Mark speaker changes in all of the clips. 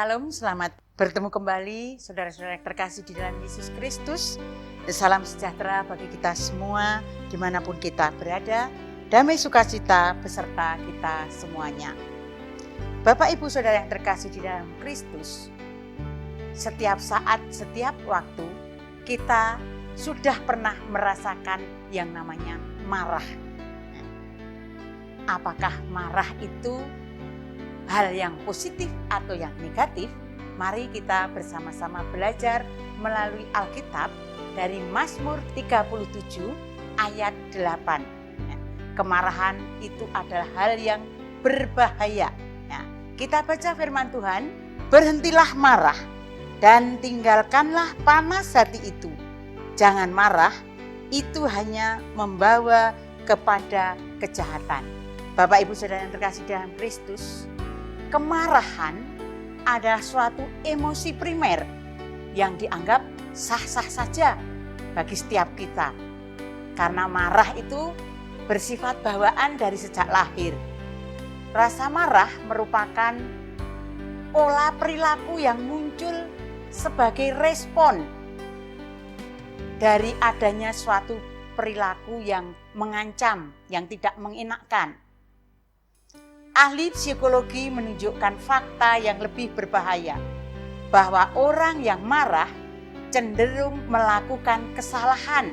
Speaker 1: Shalom, selamat bertemu kembali saudara-saudara yang terkasih di dalam Yesus Kristus. Salam sejahtera bagi kita semua dimanapun kita berada. Damai sukacita beserta kita semuanya. Bapak Ibu Saudara yang terkasih di dalam Kristus, setiap saat, setiap waktu kita sudah pernah merasakan yang namanya marah. Apakah marah itu hal yang positif atau yang negatif? Mari kita bersama-sama belajar melalui Alkitab dari Mazmur 37 ayat 8. Kemarahan itu adalah hal yang berbahaya. Kita baca firman Tuhan, berhentilah marah dan tinggalkanlah panas hati itu. Jangan marah, itu hanya membawa kepada kejahatan. Bapak Ibu Saudara yang terkasih dalam Kristus, kemarahan adalah suatu emosi primer yang dianggap sah-sah saja bagi setiap kita. Karena marah itu bersifat bawaan dari sejak lahir. Rasa marah merupakan pola perilaku yang muncul sebagai respon dari adanya suatu perilaku yang mengancam, yang tidak mengenakkan. Ahli psikologi menunjukkan fakta yang lebih berbahaya, bahwa orang yang marah cenderung melakukan kesalahan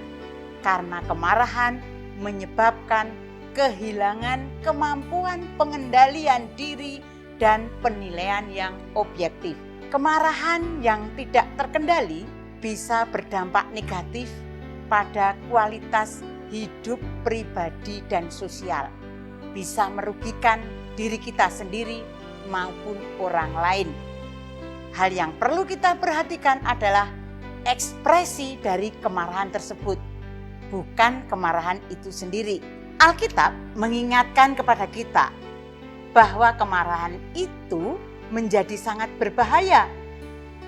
Speaker 1: karena kemarahan menyebabkan kehilangan kemampuan pengendalian diri dan penilaian yang objektif. Kemarahan yang tidak terkendali bisa berdampak negatif pada kualitas hidup pribadi dan sosial, bisa merugikan diri kita sendiri maupun orang lain. Hal yang perlu kita perhatikan adalah ekspresi dari kemarahan tersebut, bukan kemarahan itu sendiri. Alkitab mengingatkan kepada kita bahwa kemarahan itu menjadi sangat berbahaya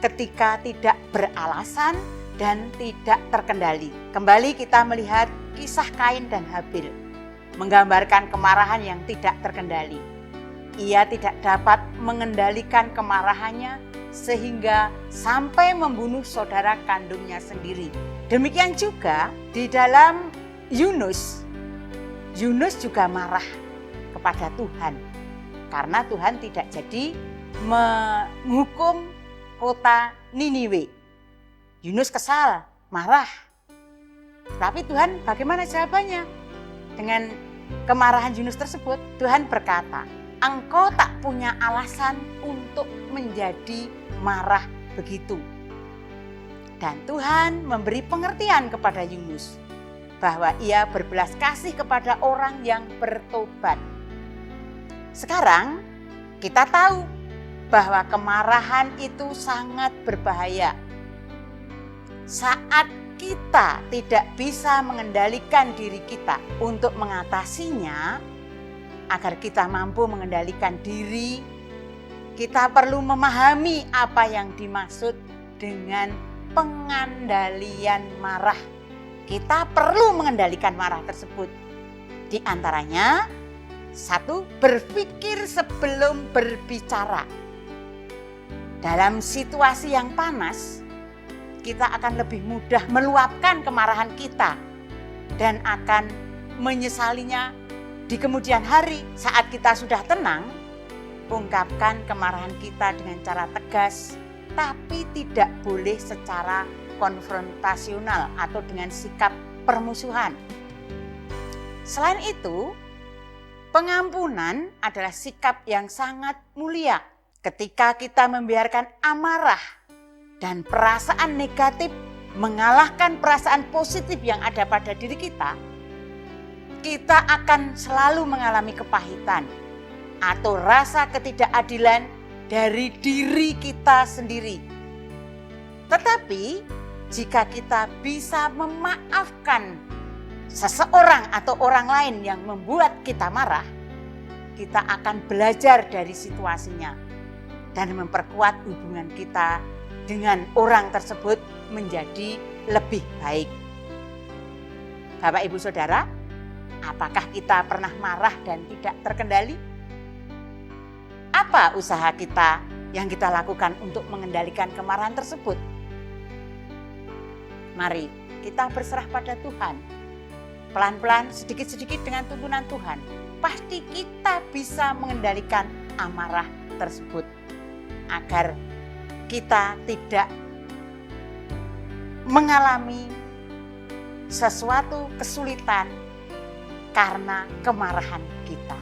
Speaker 1: ketika tidak beralasan dan tidak terkendali. Kembali kita melihat kisah Kain dan Habil, menggambarkan kemarahan yang tidak terkendali. Ia tidak dapat mengendalikan kemarahannya sehingga sampai membunuh saudara kandungnya sendiri. Demikian juga di dalam Yunus juga marah kepada Tuhan karena Tuhan tidak jadi menghukum kota Niniwe. Yunus kesal, marah. Tapi Tuhan bagaimana jawabannya? Dengan kemarahan Yunus tersebut, Tuhan berkata, engkau tak punya alasan untuk menjadi marah begitu. Dan Tuhan memberi pengertian kepada Yunus bahwa ia berbelas kasih kepada orang yang bertobat. Sekarang kita tahu bahwa kemarahan itu sangat berbahaya. Saat kita tidak bisa mengendalikan diri kita untuk mengatasinya, agar kita mampu mengendalikan diri, kita perlu memahami apa yang dimaksud dengan pengendalian marah. Kita perlu mengendalikan marah tersebut. Di antaranya, 1, berpikir sebelum berbicara. Dalam situasi yang panas, kita akan lebih mudah meluapkan kemarahan kita dan akan menyesalinya di kemudian hari. Saat kita sudah tenang, ungkapkan kemarahan kita dengan cara tegas, tapi tidak boleh secara konfrontasional atau dengan sikap permusuhan. Selain itu, pengampunan adalah sikap yang sangat mulia. Ketika kita membiarkan amarah dan perasaan negatif mengalahkan perasaan positif yang ada pada diri kita akan selalu mengalami kepahitan atau rasa ketidakadilan dari diri kita sendiri. Tetapi jika kita bisa memaafkan seseorang atau orang lain yang membuat kita marah, kita akan belajar dari situasinya dan memperkuat hubungan kita dengan orang tersebut menjadi lebih baik. Bapak Ibu Saudara, apakah kita pernah marah dan tidak terkendali? Apa usaha kita yang kita lakukan untuk mengendalikan kemarahan tersebut? Mari kita berserah pada Tuhan. Pelan-pelan, sedikit-sedikit dengan tuntunan Tuhan, pasti kita bisa mengendalikan amarah tersebut agar kita tidak mengalami sesuatu kesulitan karena kemarahan kita.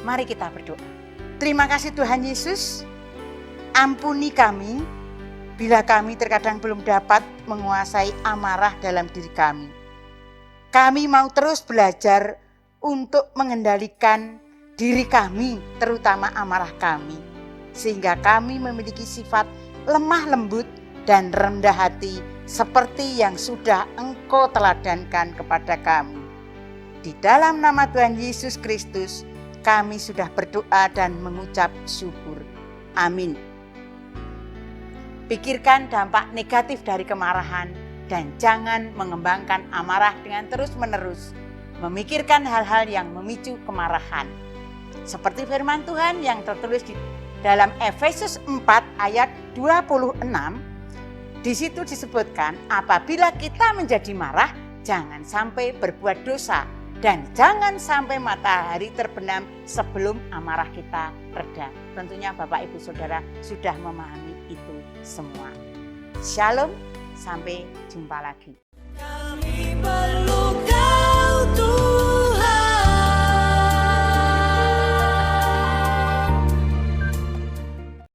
Speaker 1: Mari kita berdoa. Terima kasih Tuhan Yesus, ampuni kami bila kami terkadang belum dapat menguasai amarah dalam diri kami. Kami mau terus belajar untuk mengendalikan diri kami, terutama amarah kami, sehingga kami memiliki sifat lemah lembut dan rendah hati seperti yang sudah Engkau teladankan kepada kami. Di dalam nama Tuhan Yesus Kristus, kami sudah berdoa dan mengucap syukur. Amin. Pikirkan dampak negatif dari kemarahan dan jangan mengembangkan amarah dengan terus-menerus memikirkan hal-hal yang memicu kemarahan. Seperti firman Tuhan yang tertulis di dalam Efesus 4 ayat 26, di situ disebutkan apabila kita menjadi marah, jangan sampai berbuat dosa dan jangan sampai matahari terbenam sebelum amarah kita reda. Tentunya Bapak Ibu Saudara sudah memahami itu semua. Shalom, sampai jumpa lagi.